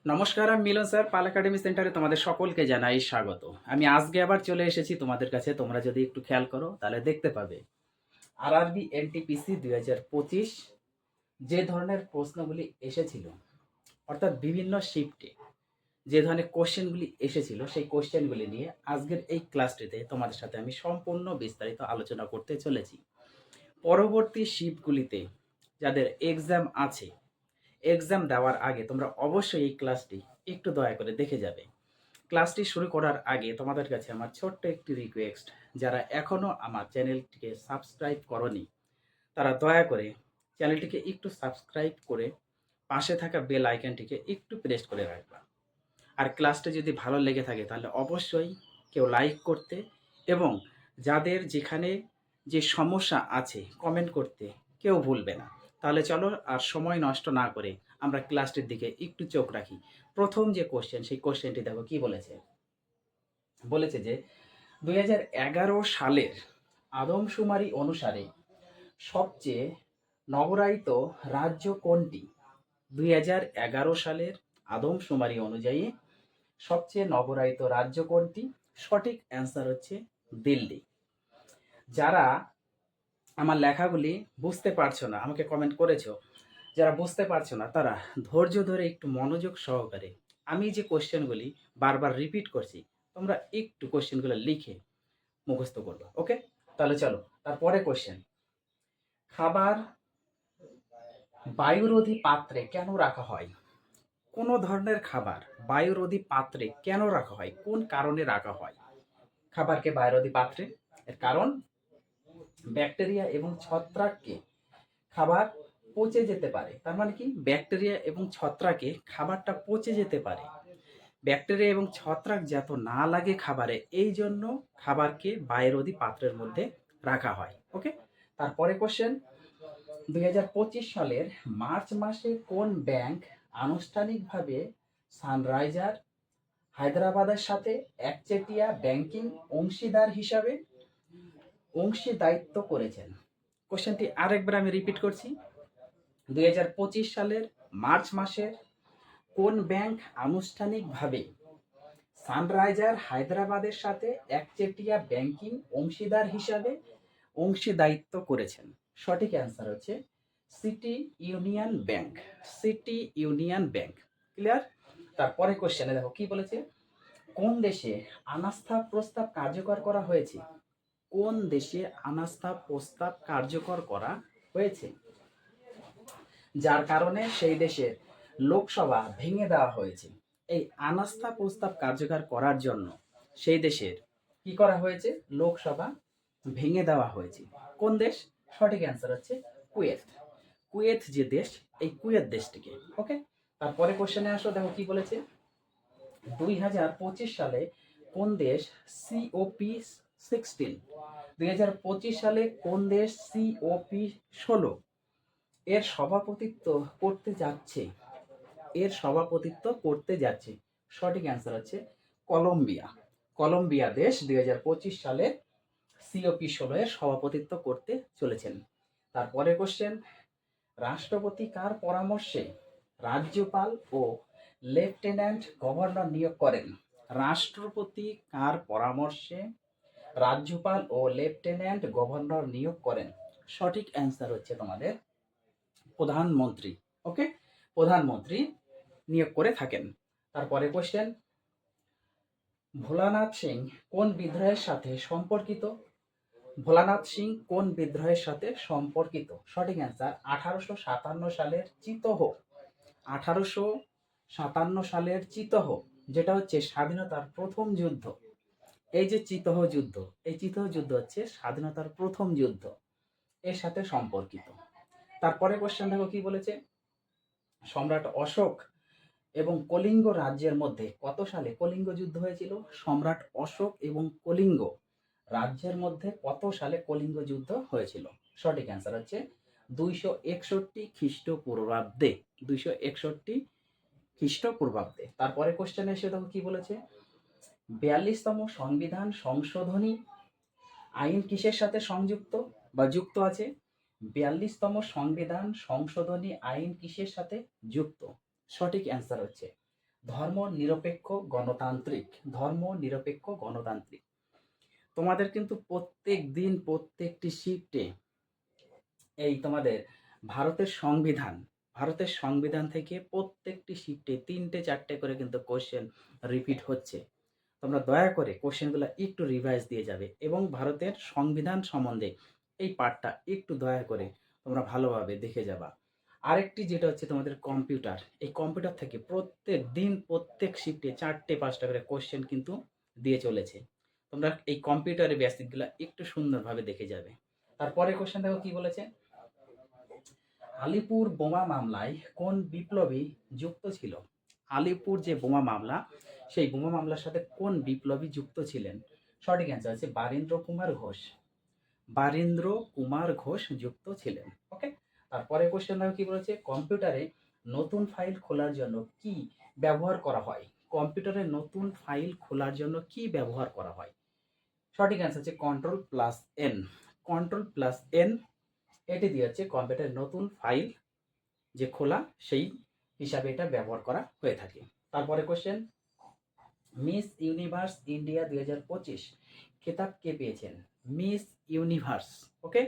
নমস্কার, আমি মিলন স্যার। পাল একাডেমি সেন্টারে তোমাদের সকলকে জানাই স্বাগত। আমি আজকে আবার চলে এসেছি তোমাদের কাছে। তোমরা যদি একটু খেয়াল করো তাহলে দেখতে পাবে আরআরবি এনটিপিসি 2025 যে ধরনের প্রশ্নগুলি এসেছিল, অর্থাৎ বিভিন্ন শিফটে যে ধরনের কোশ্চেনগুলি এসেছিল, সেই কোশ্চেনগুলি নিয়ে আজকের এই ক্লাসটিতে তোমাদের সাথে আমি সম্পূর্ণ বিস্তারিত আলোচনা করতে চলেছি। পরবর্তী শিফটগুলিতে যাদের এক্সাম আছে, এক্সাম দেওয়ার আগে তোমরা অবশ্যই এই ক্লাসটি একটু দয়া করে দেখে যাবে। ক্লাসটি শুরু করার আগে তোমাদের কাছে আমার ছোট্ট একটি রিকোয়েস্ট, যারা এখনও আমার চ্যানেলটিকে সাবস্ক্রাইব করনি তারা দয়া করে চ্যানেলটিকে একটু সাবস্ক্রাইব করে পাশে থাকা বেল আইকনটিকে একটু প্রেস করে রাখবা। আর ক্লাসটা যদি ভালো লেগে থাকে তাহলে অবশ্যই কেউ লাইক করতে, এবং যাদের যেখানে যে সমস্যা আছে কমেন্ট করতে কেউ ভুলবে না। তাহলে চলো আর সময় নষ্ট না করে আমরা ক্লাসটির দিকে একটু চোখ রাখি। প্রথম যে কোশ্চেন, সেই কোশ্চেনটি দেখো কি বলেছে। বলেছে যে 2011 সালের আদমশুমারি অনুসারে সবচেয়ে নগরায়িত রাজ্য কোনটি? 2011 সালের আদমশুমারি অনুযায়ী সবচেয়ে নগরায়িত রাজ্য কোনটি? সঠিক অ্যান্সার হচ্ছে দিল্লি। যারা আমার লেখাগুলি বুঝতে পারছো না, আমাকে কমেন্ট করেছো, যারা বুঝতে পারছো না তারা ধৈর্য ধরে একটু মনোযোগ সহকারে আমি যে কোশ্চেনগুলি বারবার রিপিট করছি, তোমরা একটু কোশ্চেনগুলো লিখে মুখস্থ করবে। ওকে, তাহলে চলো তারপরে কোশ্চেন। খাবার বায়ুরোধী পাত্রে কেন রাখা হয়? কোন ধরনের খাবার বায়ুরোধী পাত্রে কেন রাখা হয়, কোন কারণে রাখা হয় খাবারকে বায়ুরোধী পাত্রে? এর কারণ ব্যাকটেরিয়া এবং ছত্রাককে খাবার পচে যেতে পারে। তার মানে কি, ব্যাকটেরিয়া এবং ছত্রাকে খাবারটা পচে যেতে পারে। ব্যাকটেরিয়া এবং ছত্রাক যাতে না লাগে খাবারে, এই জন্য খাবারকে বায়ুরোধী পাত্রের মধ্যে রাখা হয়। ওকে, তারপরে কোশ্চেন। 2025 সালের মার্চ মাসে কোন ব্যাংক আনুষ্ঠানিকভাবে সানরাইজার হায়দ্রাবাদের সাথে একচেটিয়া ব্যাংকিং অংশীদার হিসাবে অংশীদারিত্ব করেছেন? কোশ্চেনটি আরেকবার আমি রিপিট করছি। 2025 সালের মার্চ মাসে কোন ব্যাংক আনুষ্ঠানিকভাবে সানরাইজার হায়দ্রাবাদের সাথে একচেটিয়া ব্যাংকিং অংশীদার হিসাবে অংশীদারিত্ব করেছেন? সঠিক অ্যান্সার হচ্ছে city union bank. City union bank. Clear? তারপরে কোশ্চেনে দেখো কি বলেছে। কোন দেশে আনাস্থা প্রস্তাব কার্যকর করা হয়েছে? কোন দেশে আনাস্থা প্রস্তাব কার্যকর করা হয়েছে যার কারণে সেই দেশের লোকসভা ভেঙে দেওয়া হয়েছে? এই আনাস্থা প্রস্তাব কার্যকর করার জন্য সেই দেশের কি করা হয়েছে? লোকসভা ভেঙে দেওয়া হয়েছে। কোন দেশ? সঠিক অ্যান্সার হচ্ছে কুয়েত। কুয়েত যে দেশ, এই কুয়েত দেশটিকে। ওকে, তারপরে কোশ্চেনে আসো, দেখো কি বলেছে। 2025 সালে কোন দেশ COP16, 2025 সালে কোন দেশ COP16 এর সভাপতিত্ব করতে যাচ্ছে? এর সভাপতিত্ব করতে যাচ্ছে। সঠিক অ্যান্সার হচ্ছে কলম্বিয়া। কলম্বিয়া দেশ 2025 সালে COP16 এর সভাপতিত্ব করতে চলেছেন। তারপরে কোশ্চেন। রাষ্ট্রপতি কার পরামর্শে রাজ্যপাল ও লেফটেন্যান্ট গভর্নর নিয়োগ করেন? রাষ্ট্রপতি কার পরামর্শে রাজ্যপাল ও লেফটেন্যান্ট গভর্নর নিয়োগ করেন? সঠিক অ্যান্সার হচ্ছে তোমাদের প্রধানমন্ত্রী। ওকে, প্রধানমন্ত্রী নিয়োগ করে থাকেন। তারপরে কোশ্চেন। ভোলানাথ সিং কোন বিদ্রোহের সাথে সম্পর্কিত? ভোলানাথ সিং কোন বিদ্রোহের সাথে সম্পর্কিত? সঠিক অ্যান্সার 1857 সালের চিতোহ। 1857 সালের চিতোহ, যেটা হচ্ছে স্বাধীনতার প্রথম যুদ্ধ। এই যে চিতোহ যুদ্ধ, এই চিতোহ যুদ্ধ হচ্ছে স্বাধীনতার প্রথম যুদ্ধ, এর সাথে সম্পর্কিত। তারপরে কোশ্চেন দেখো কি বলেছে। সম্রাট অশোক এবং কলিঙ্গ রাজ্যের মধ্যে কত সালে কলিঙ্গ যুদ্ধ হয়েছিল? সম্রাট অশোক এবং কলিঙ্গ রাজ্যের মধ্যে কত সালে কলিঙ্গ যুদ্ধ হয়েছিল? সঠিক অ্যান্সার হচ্ছে 261 খ্রিস্টপূর্বাব্দে। 261 খ্রিস্টপূর্বাব্দে। তারপরে কোশ্চেনে এসে দেখো কি বলেছে। 42তম সংবিধান সংশোধনী আইন কিসের সাথে সংযুক্ত বা যুক্ত আছে? 42তম সংবিধান সংশোধনী আইন কিসের সাথে যুক্ত? সঠিক অ্যান্সার হচ্ছে ধর্ম নিরপেক্ষ গণতান্ত্রিক, ধর্ম নিরপেক্ষ গণতান্ত্রিক। তোমাদের কিন্তু প্রত্যেক দিন প্রত্যেকটি শিফটে এই তোমাদের ভারতের সংবিধান, ভারতের সংবিধান থেকে প্রত্যেকটি শিফটে 3টে 4টে করে কিন্তু কোশ্চেন রিপিট হচ্ছে। তোমরা দয়া করে কোশ্চেনগুলো একটু রিভাইজ দিয়ে যাবে এবং ভারতের সংবিধান সম্বন্ধে এই পার্টটা একটু দয়া করে তোমরা ভালোভাবে দেখে যাবা। আরেকটি যেটা হচ্ছে তোমাদের কম্পিউটার, এই কম্পিউটার থেকে প্রত্যেক দিন প্রত্যেক শিফটে 4টে 5টা করে কোশ্চেন কিন্তু দিয়ে চলেছে। তোমরা এই কম্পিউটারের বেসিকগুলো একটু সুন্দরভাবে দেখে যাবে। তারপরে কোশ্চেন দেখো কি বলেছে, আলিপুর বোমা মামলায় কোন বিপ্লবী যুক্ত ছিল? আলিপুর যে বোমা মামলা, সেই বোমা মামলার সাথে কোন বিপ্লবী যুক্ত ছিলেন? সঠিক অ্যান্সার আছে বারীন্দ্র কুমার ঘোষ। বারীন্দ্র কুমার ঘোষ যুক্ত ছিলেন। ওকে, তারপরে কোশ্চেন দেখো কি বলেছে, কম্পিউটারে নতুন ফাইল খোলার জন্য কি ব্যবহার করা হয়? কম্পিউটারে নতুন ফাইল খোলার জন্য কি ব্যবহার করা হয়? সঠিক অ্যান্সার হচ্ছে Ctrl+N। Ctrl+N এটি দিয়ে হচ্ছে কম্পিউটারের নতুন ফাইল যে খোলা সেই হিসাবে এটা ব্যবহার করা হয়ে থাকে। তারপরে কোশ্চেন, মিস ইউনিভার্স ইন্ডিয়া 2025 খেতাব কে পেয়েছেন? মিস ইউনিভার্স, ওকে,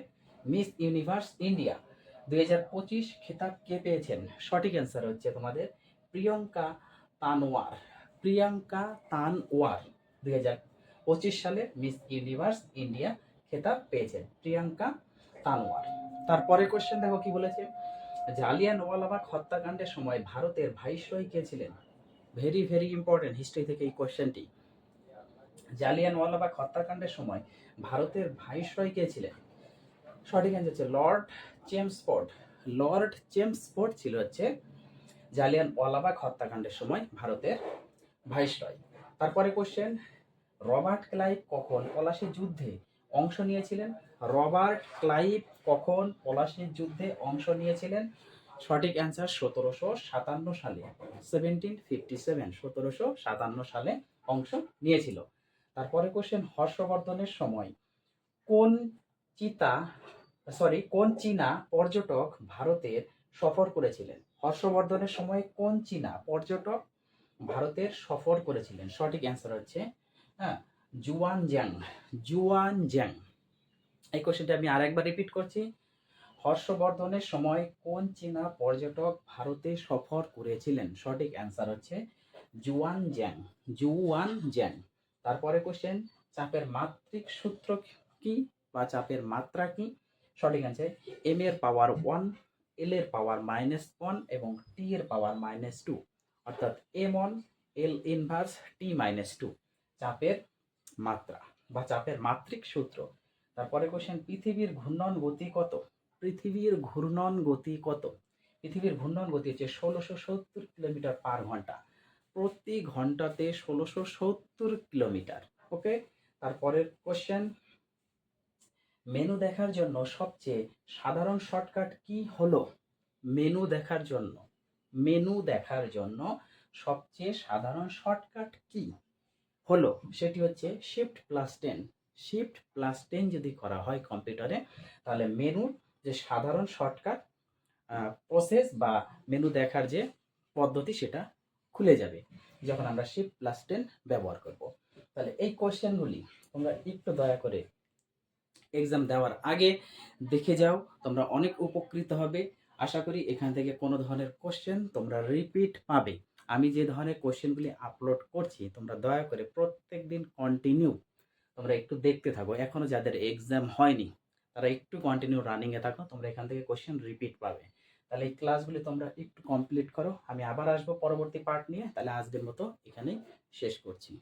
মিস ইউনিভার্স ইন্ডিয়া 2025 খেতাব কে পেয়েছেন? সঠিক অ্যান্সার হচ্ছে তোমাদের প্রিয়ঙ্কা তানওয়ার। প্রিয়ঙ্কা তানওয়ার 2025 সালে মিস ইউনিভার্স ইন্ডিয়া খেতাব পেয়েছেন প্রিয়ঙ্কা তানওয়ার। তারপরে কোশ্চেন দেখো কি বলেছে, জালিয়ানওয়ালাবাগ হত্যাকাণ্ডের সময় ভারতের ভাইসরয় কে ছিলেন? ভেরি ভেরি ইম্পর্টেন্ট হিস্ট্রি থেকে এই কোশ্চেনটি। জালিয়ানওয়ালাবাগ হত্যাকাণ্ডের সময় ভারতের ভাইসরয় কে ছিলেন? সঠিক অ্যান্সার হচ্ছে লর্ড চেমস্ফোর্ড। লর্ড চেমস্ফোর্ড ছিল হচ্ছে জালিয়ানওয়ালাবাগ হত্যাকাণ্ডের সময় ভারতের ভাইসরয়। তারপরে কোশ্চেন, রবার্ট ক্লাইভ কখন পলাশির যুদ্ধে অংশ নিয়েছিলেন? রবার্ট ক্লাইভ কখন পলাশির যুদ্ধে অংশ নিয়েছিলেন? সঠিক অ্যান্সার 1757 সালে, 1757, 1757 সালে অংশ নিয়েছিল। তারপরে কোশ্চেন, হর্ষবর্ধনের সময় কোন কোন চীনা পর্যটক ভারতের সফর করেছিলেন? হর্ষবর্ধনের সময় কোন চীনা পর্যটক ভারতের সফর করেছিলেন? সঠিক অ্যান্সার হচ্ছে হ্যাঁ জুয়ানজ্যাং। জুয়ানজ্যাং। এই কোশ্চেনটা আমি আরেকবার রিপিট করছি, হর্ষবর্ধনের সময় কোন চীনা পর্যটক ভারতে সফর করেছিলেন? সঠিক অ্যান্সার হচ্ছে জুয়ানজ্যাং। জুয়ানজ্যাং। তারপরে কোশ্চেন, চাপের মাত্রিক সূত্র কি বা চাপের মাত্রা কি? সঠিক অ্যান্সার এম এর পাওয়ার 1, এল এর পাওয়ার -1 এবং টি এর পাওয়ার -2, অর্থাৎ m1 l ইনভার্স t-2 চাপের মাত্রা বা চাপের মাত্রিক সূত্র। তারপরে কোশ্চেন, পৃথিবীর ঘূর্ণন গতি কত? পৃথিবীর ঘূর্ণন গতি কত? পৃথিবীর ঘূর্ণন গতি হচ্ছে 1670 কিলোমিটার পার ঘন্টা। প্রতি ঘন্টাতে 1670 কিলোমিটার। ওকে, তারপরের কোশ্চেন, মেনু দেখার জন্য সবচেয়ে সাধারণ শর্টকাট কি হলো? মেনু দেখার জন্য, মেনু দেখার জন্য সবচেয়ে সাধারণ শর্টকাট কি হলো? সেটি হচ্ছে Shift+10। Shift+10 যদি করা হয় কম্পিউটারে, তাহলে মেনুর যে সাধারণ শর্টকাট প্রসেস বা মেনু দেখার যে পদ্ধতি সেটা খুলে যাবে যখন আমরা Shift+10 ব্যবহার করব। তাহলে এই কোশ্চেনগুলি তোমরা একটু দয়া করে এক্সাম দেওয়ার আগে দেখে যাও, তোমরা অনেক উপকৃত হবে। আশা করি এখান থেকে কোনো ধরনের কোশ্চেন তোমরা রিপিট পাবে। আমি যে ধরনের কোশ্চেনগুলি আপলোড করছি তোমরা দয়া করে প্রত্যেক দিন কন্টিনিউ তোমরা একটু দেখতে থাকো। এখনো যাদের এক্সাম হয়নি তারা একটু কন্টিনিউ রানিংয়ে থাকো, তোমরা এখান থেকে কোশ্চেন রিপিট পাবে। তাহলে এই ক্লাসগুলি তোমরা একটু কমপ্লিট করো, আমি আবার আসবো পরবর্তী পার্ট নিয়ে। তাহলে আজকের মতো এখানেই শেষ করছি।